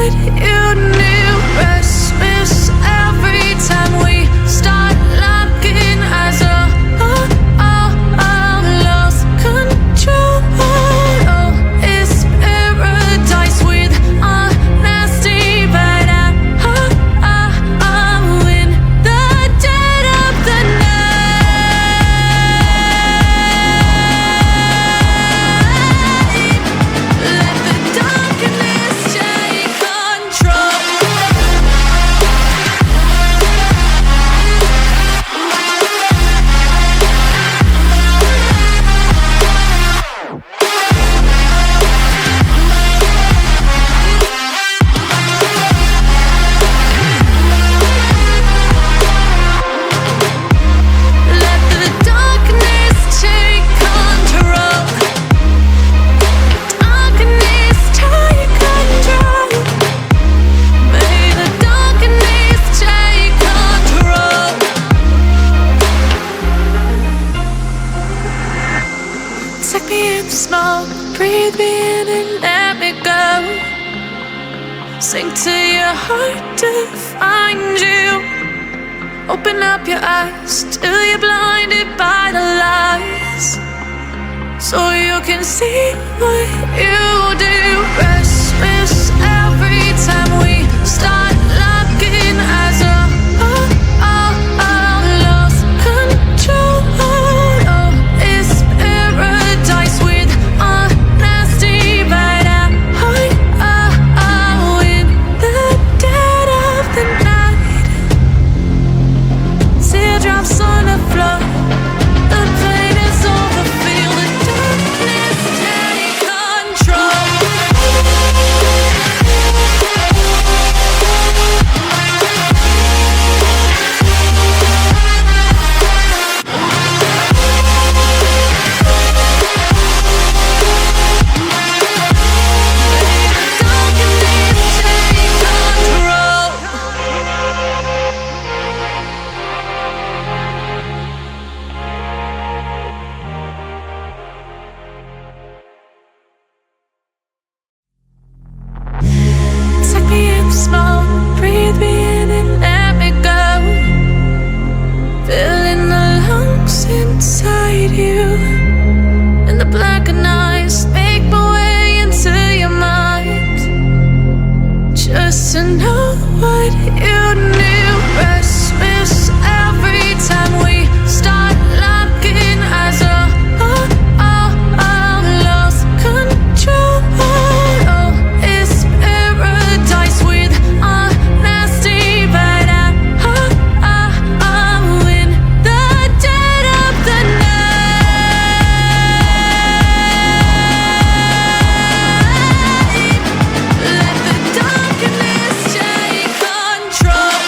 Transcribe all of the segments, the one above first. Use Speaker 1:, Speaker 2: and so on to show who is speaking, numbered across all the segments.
Speaker 1: what you knew. Restless every time we start locking eyes. Lost control. Oh, it's paradise with honesty, but I'm in the dead of the night. Let the darkness take control. Let the darkness take control. Darkness take control. May the darkness take control. Take me in the smoke, breathe me in and let me go. Sink to your heart to find you. Open up your eyes till you're blinded by the lies, so you can see what you do. Restless every time we start locking eyes. Lost control. Oh, it's paradise with honesty, but I'm in the dead of the night. Teardrops on the floor. The pain is over. Feel the darkness take control. Take me in the smoke, breathe me in and let me go. Filling the lungs inside you, and the blackened eyes make my way into your mind, just to know what you knew. Restless every time we start locking eyes. Lost control. Oh, it's paradise with honesty, but I'm in the dead of the night. Let the darkness take control.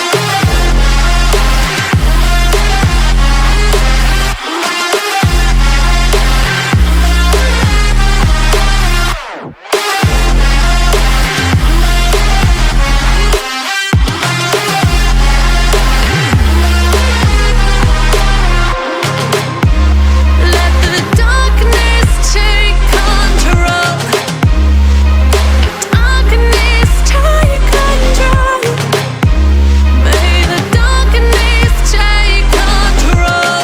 Speaker 1: Let the darkness take control. Darkness take control. May the darkness take control.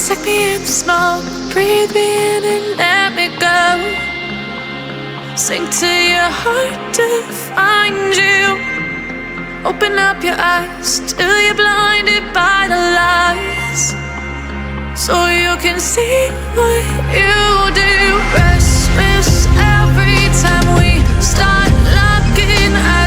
Speaker 1: Take me in the smoke, breathe me in and let me go. Sink to your heart to find you. Open up your eyes till you're blinded by the lies, so you can see what you do. Restless every time we start locking eyes.